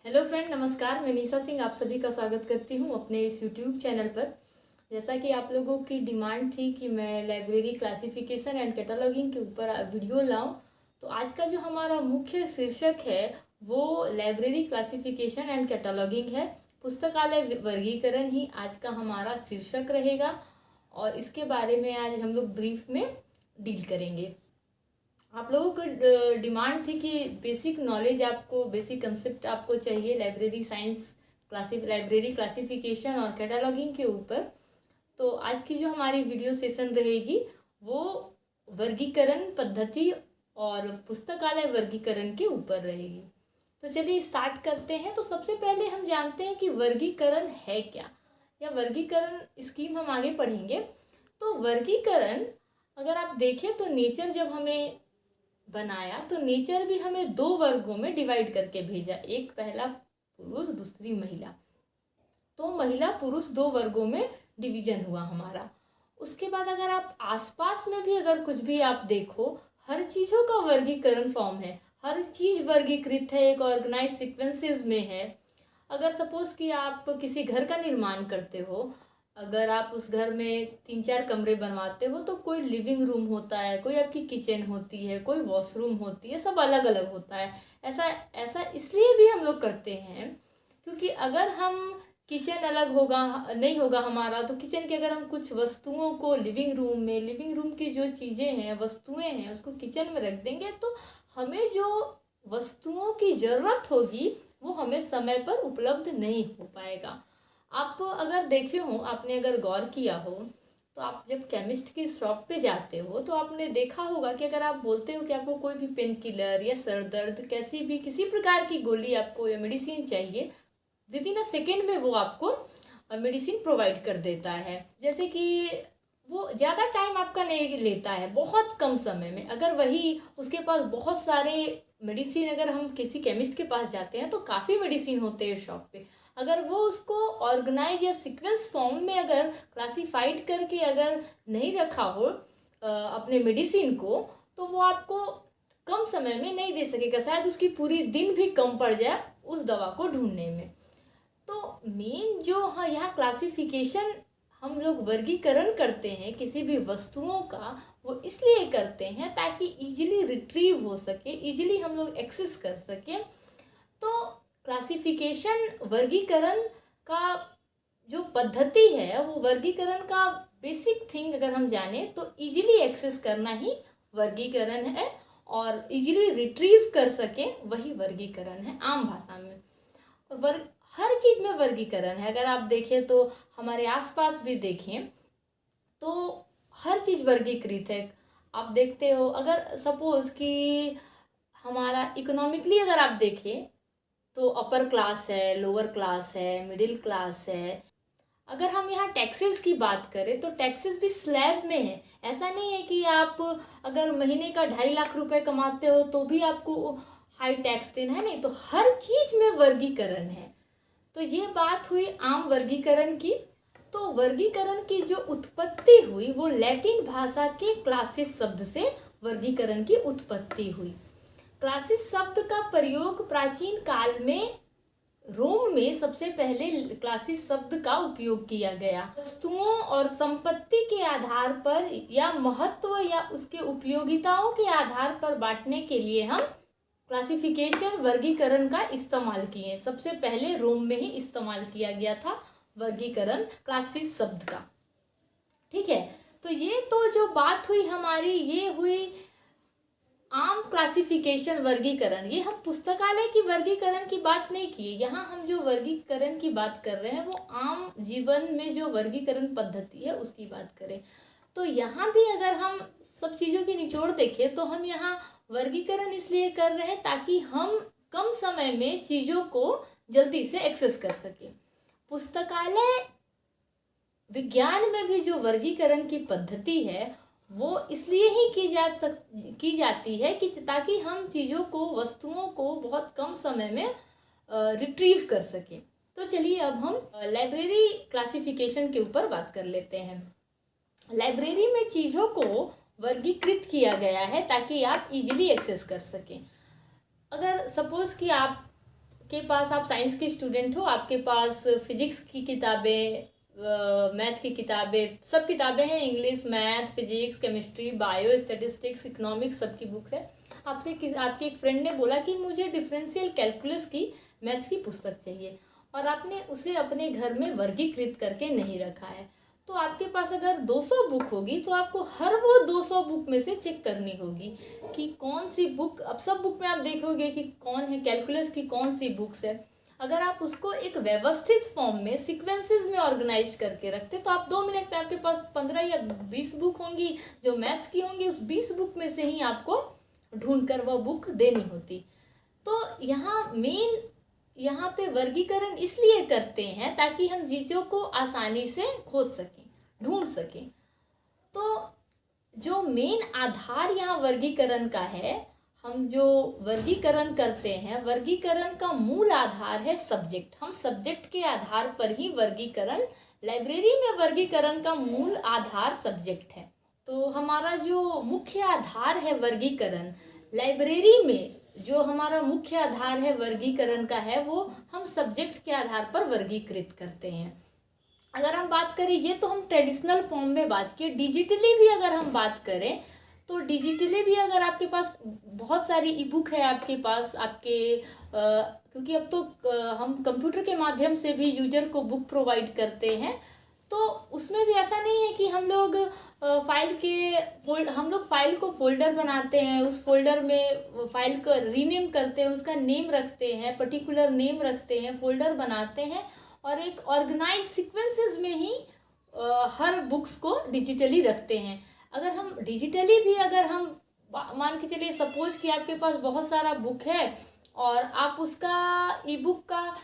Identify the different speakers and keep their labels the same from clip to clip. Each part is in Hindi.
Speaker 1: हेलो फ्रेंड, नमस्कार। मैं निशा सिंह आप सभी का स्वागत करती हूँ अपने इस यूट्यूब चैनल पर। जैसा कि आप लोगों की डिमांड थी कि मैं लाइब्रेरी क्लासिफिकेशन एंड कैटलॉगिंग के ऊपर वीडियो लाऊं, तो आज का जो हमारा मुख्य शीर्षक है वो लाइब्रेरी क्लासिफिकेशन एंड कैटलॉगिंग है। पुस्तकालय वर्गीकरण ही आज का हमारा शीर्षक रहेगा और इसके बारे में आज हम लोग ब्रीफ में डील करेंगे। आप लोगों को डिमांड थी कि बेसिक नॉलेज आपको, बेसिक कंसेप्ट आपको चाहिए लाइब्रेरी साइंस लाइब्रेरी क्लासिफिकेशन और कैटलॉगिंग के ऊपर। तो आज की जो हमारी वीडियो सेशन रहेगी वो वर्गीकरण पद्धति और पुस्तकालय वर्गीकरण के ऊपर रहेगी। तो चलिए स्टार्ट करते हैं। तो सबसे पहले हम जानते हैं कि वर्गीकरण है क्या, या वर्गीकरण स्कीम हम आगे पढ़ेंगे। तो वर्गीकरण अगर आप देखें तो नेचर जब हमें बनाया तो नेचर भी हमें दो वर्गों में डिवाइड करके भेजा, एक पहला पुरुष दूसरी महिला। तो महिला पुरुष दो वर्गों में डिवीजन हुआ हमारा। उसके बाद अगर आप आसपास में भी अगर कुछ भी आप देखो, हर चीज़ों का वर्गीकरण फॉर्म है, हर चीज़ वर्गीकृत है, एक ऑर्गेनाइज सीक्वेंसेस में है। अगर सपोज कि आप किसी घर का निर्माण करते हो, अगर आप उस घर में 3-4 कमरे बनवाते हो तो कोई लिविंग रूम होता है, कोई आपकी किचन होती है, कोई वॉशरूम होती है, सब अलग अलग होता है। ऐसा ऐसा इसलिए भी हम लोग करते हैं क्योंकि अगर हम किचन अलग होगा नहीं होगा हमारा, तो किचन के अगर हम कुछ वस्तुओं को लिविंग रूम की जो चीज़ें हैं, वस्तुएं हैं, उसको किचन में रख देंगे तो हमें जो वस्तुओं की ज़रूरत होगी वो हमें समय पर उपलब्ध नहीं हो पाएगा। आप अगर देखे हो, आपने अगर गौर किया हो, तो आप जब केमिस्ट की शॉप पे जाते हो तो आपने देखा होगा कि अगर आप बोलते हो कि आपको कोई भी पेन किलर या सर दर्द किसी प्रकार की गोली आपको या मेडिसिन चाहिए, विद इन अ सेकेंड में वो आपको मेडिसिन प्रोवाइड कर देता है। जैसे कि वो ज़्यादा टाइम आपका नहीं लेता है, बहुत कम समय में। अगर वही उसके पास बहुत सारे मेडिसिन, अगर हम किसी केमिस्ट के पास जाते हैं तो काफ़ी मेडिसिन होते हैं शॉप पे, अगर वो उसको ऑर्गेनाइज या सीक्वेंस फॉर्म में अगर क्लासिफाइड करके अगर नहीं रखा हो अपने मेडिसिन को, तो वो आपको कम समय में नहीं दे सकेगा, शायद उसकी पूरी दिन भी कम पड़ जाए उस दवा को ढूंढने में। तो मेन जो यहाँ क्लासिफिकेशन हम लोग वर्गीकरण करते हैं किसी भी वस्तुओं का, वो इसलिए करते हैं ताकि इजीली रिट्रीव हो सके, इजीली हम लोग एक्सेस कर सकें। तो क्लासिफिकेशन वर्गीकरण का जो पद्धति है, वो वर्गीकरण का बेसिक थिंग अगर हम जाने तो इजीली एक्सेस करना ही वर्गीकरण है, और इजीली रिट्रीव कर सके वही वर्गीकरण है आम भाषा में। हर चीज़ में वर्गीकरण है। अगर आप देखें तो हमारे आसपास भी देखें तो हर चीज़ वर्गीकृत है। आप देखते हो, अगर सपोज कि हमारा इकोनॉमिकली अगर आप देखें तो अपर क्लास है, लोअर क्लास है, मिडिल क्लास है। अगर हम यहाँ टैक्सेस की बात करें तो टैक्सेस भी स्लैब में है। ऐसा नहीं है कि आप अगर महीने का 2.5 लाख रुपए कमाते हो तो भी आपको हाई टैक्स देना है, नहीं। तो हर चीज़ में वर्गीकरण है। तो ये बात हुई आम वर्गीकरण की। तो वर्गीकरण की जो उत्पत्ति हुई वो लैटिन भाषा के क्लासिस शब्द से वर्गीकरण की उत्पत्ति हुई। क्लासिस शब्द का प्रयोग प्राचीन काल में रोम में सबसे पहले क्लासिस शब्द का उपयोग किया गया। वस्तुओं और संपत्ति के आधार पर या महत्व या उसके उपयोगिताओं के आधार पर बांटने के लिए हम क्लासिफिकेशन वर्गीकरण का इस्तेमाल किए। सबसे पहले रोम में ही इस्तेमाल किया गया था वर्गीकरण क्लासिस शब्द का। ठीक है, तो ये तो जो बात हुई हमारी, ये हुई आम क्लासिफिकेशन वर्गीकरण। ये हम पुस्तकालय की वर्गीकरण की बात नहीं की, यहाँ हम जो वर्गीकरण की बात कर रहे हैं वो आम जीवन में जो वर्गीकरण पद्धति है उसकी बात करें। तो यहाँ भी अगर हम सब चीज़ों की निचोड़ देखें तो हम यहाँ वर्गीकरण इसलिए कर रहे हैं ताकि हम कम समय में चीज़ों को जल्दी से एक्सेस कर सकें। पुस्तकालय विज्ञान में भी जो वर्गीकरण की पद्धति है वो इसलिए ही की जाती है कि ताकि हम चीज़ों को, वस्तुओं को बहुत कम समय में रिट्रीव कर सकें। तो चलिए अब हम लाइब्रेरी क्लासिफिकेशन के ऊपर बात कर लेते हैं। लाइब्रेरी में चीज़ों को वर्गीकृत किया गया है ताकि आप इजीली एक्सेस कर सकें। अगर सपोज कि आप आपके पास, आप साइंस के स्टूडेंट हो, आपके पास फिजिक्स की किताबें, मैथ की किताबें, सब किताबें हैं, English, math, physics, chemistry, bio, statistics, economics, सबकी बुक्स है। आपके एक फ्रेंड ने बोला कि मुझे डिफरेंशियल कैलकुलस की मैथ्स की पुस्तक चाहिए, और आपने उसे अपने घर में वर्गीकृत करके नहीं रखा है। तो आपके पास अगर 200 बुक होगी तो आपको हर वो 200 बुक में से चेक करनी होगी कि कौन सी बुक, अब सब बुक में आप देखोगे कि कौन है, कैलकुलस की कौन सी बुक्स है। अगर आप उसको एक व्यवस्थित फॉर्म में सीक्वेंसेस में ऑर्गेनाइज करके रखते तो आप 2 मिनट में आपके पास 15 या 20 बुक होंगी जो मैथ्स की होंगी, उस 20 बुक में से ही आपको ढूंढ कर वह बुक देनी होती। तो यहाँ पे वर्गीकरण इसलिए करते हैं ताकि हम चीज़ों को आसानी से खोज सकें, ढूंढ सकें। तो जो मेन आधार यहाँ वर्गीकरण का है, हम जो वर्गीकरण करते हैं, वर्गीकरण का मूल आधार है सब्जेक्ट। हम सब्जेक्ट के आधार पर ही वर्गीकरण, लाइब्रेरी में वर्गीकरण का मूल आधार सब्जेक्ट है। तो हमारा जो मुख्य आधार है वर्गीकरण, लाइब्रेरी में जो हमारा मुख्य आधार है वर्गीकरण का है, वो हम सब्जेक्ट के आधार पर वर्गीकृत करते हैं। अगर हम बात करें, ये तो हम ट्रेडिशनल फॉर्म में बात किए, डिजिटली भी अगर हम बात करें तो डिजिटली भी अगर आपके पास बहुत सारी ई बुक है आपके पास, क्योंकि अब तो हम कंप्यूटर के माध्यम से भी यूजर को बुक प्रोवाइड करते हैं, तो उसमें भी ऐसा नहीं है कि हम लोग फाइल को फोल्डर बनाते हैं, उस फोल्डर में फाइल को रीनेम करते हैं, उसका नेम रखते हैं, पर्टिकुलर नेम रखते हैं, फोल्डर बनाते हैं, और एक ऑर्गेनाइज सीक्वेंसेस में ही हर बुक्स को डिजिटली रखते हैं। अगर हम डिजिटली भी, अगर हम मान के चलिए सपोज कि आपके पास बहुत सारा बुक है और आप उसका ई बुक का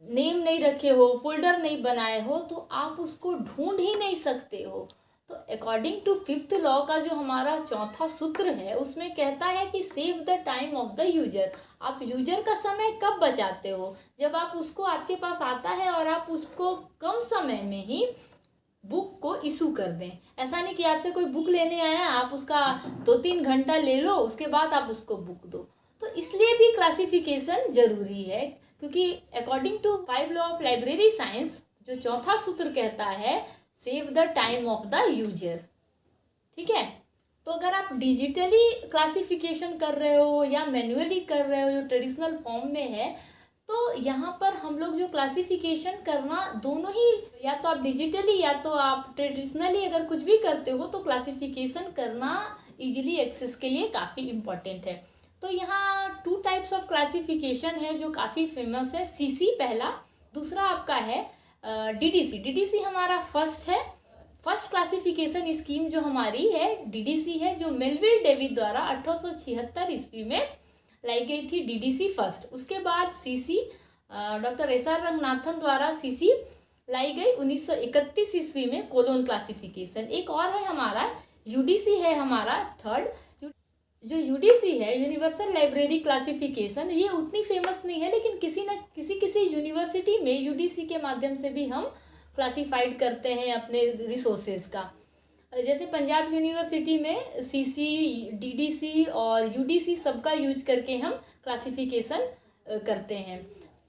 Speaker 1: नेम नहीं रखे हो, फोल्डर नहीं बनाए हो, तो आप उसको ढूंढ ही नहीं सकते हो। तो अकॉर्डिंग टू 5th लॉ का जो हमारा चौथा सूत्र है, उसमें कहता है कि save the time of the user. आप यूजर का समय कब बचाते हो? जब आप उसको, आपके पास आता है और आप उसको कम समय में ही बुक को इशू कर दें। ऐसा नहीं कि आपसे कोई बुक लेने आया, आप उसका 2-3 घंटा ले लो, उसके बाद आप उसको बुक दो। तो इसलिए भी क्लासिफिकेशन जरूरी है, क्योंकि according to 5 law of library science जो चौथा सूत्र कहता है, save the time of the user. ठीक है, तो अगर आप डिजिटली क्लासिफिकेशन कर रहे हो या मैन्युअली कर रहे हो, जो ट्रेडिशनल फॉर्म में है, तो यहाँ पर हम लोग जो क्लासिफिकेशन करना, दोनों ही, या तो आप डिजिटली या तो आप ट्रेडिशनली अगर कुछ भी करते हो, तो क्लासिफिकेशन करना इजीली एक्सेस के लिए काफ़ी इम्पोर्टेंट है। तो यहाँ 2 टाइप्स ऑफ क्लासिफिकेशन है जो काफ़ी फेमस है। सीसी पहला, दूसरा आपका है डीडीसी। डीडीसी हमारा फर्स्ट क्लासिफिकेशन स्कीम जो हमारी है डीडीसी है, जो मेलविल डेविड द्वारा 1876 ईस्वी में लाई गई थी, डीडीसी फर्स्ट। उसके बाद सीसी डॉक्टर एसआर रंगनाथन द्वारा सीसी लाई गई 1931 ईस्वी में, कोलोन क्लासिफिकेशन। एक और है हमारा यूडीसी है हमारा थर्ड। जो यूडीसी है, यूनिवर्सल लाइब्रेरी क्लासिफिकेशन, ये उतनी फेमस नहीं है, लेकिन किसी यूनिवर्सिटी में यूडीसी के माध्यम से भी हम क्लासिफाइड करते हैं अपने रिसोर्सेज का। जैसे पंजाब यूनिवर्सिटी में सीसी, डीडीसी और यूडीसी सबका यूज करके हम क्लासिफिकेशन करते हैं।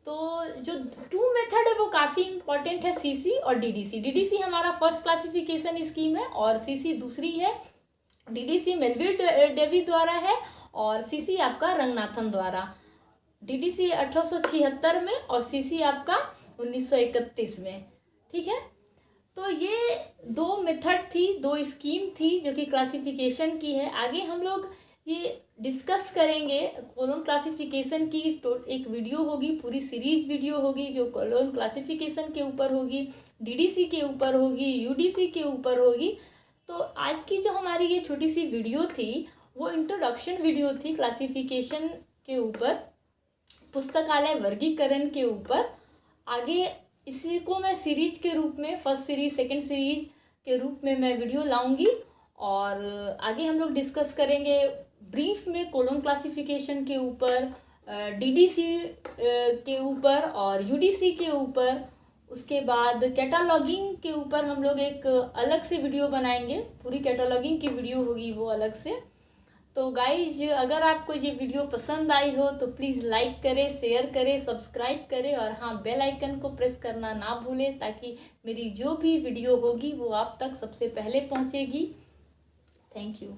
Speaker 1: तो जो 2 मेथड है वो काफ़ी इम्पॉर्टेंट है, सीसी और डीडीसी। डीडीसी हमारा फर्स्ट क्लासिफिकेशन स्कीम है और सीसी दूसरी है। डीडीसी मेलविल डेविड द्वारा है और सीसी आपका रंगनाथन द्वारा। डीडीसी 1876 में और सीसी आपका 1931 में। ठीक है, तो ये 2 मेथड थी, 2 स्कीम थी जो कि क्लासिफिकेशन की है। आगे हम लोग ये डिस्कस करेंगे कोलोन क्लासिफिकेशन की। एक वीडियो होगी, पूरी सीरीज वीडियो होगी जो कोलोन क्लासिफिकेशन के ऊपर होगी, डीडीसी के ऊपर होगी, यूडीसी के ऊपर होगी। तो आज की जो हमारी ये छोटी सी वीडियो थी वो इंट्रोडक्शन वीडियो थी क्लासिफिकेशन के ऊपर, पुस्तकालय वर्गीकरण के ऊपर। आगे इसी को मैं सीरीज के रूप में, फर्स्ट सीरीज, सेकंड सीरीज के रूप में मैं वीडियो लाऊंगी, और आगे हम लोग डिस्कस करेंगे ब्रीफ में कोलोन क्लासिफिकेशन के ऊपर, डीडीसी के ऊपर और यूडीसी के ऊपर। उसके बाद कैटालॉगिंग के ऊपर हम लोग एक अलग से वीडियो बनाएंगे, पूरी कैटालॉगिंग की वीडियो होगी वो अलग से। तो गाइज अगर आपको ये वीडियो पसंद आई हो तो प्लीज़ लाइक करें, शेयर करें, सब्सक्राइब करें और हाँ बेल आइकन को प्रेस करना ना भूलें ताकि मेरी जो भी वीडियो होगी वो आप तक सबसे पहले पहुंचेगी। Thank you.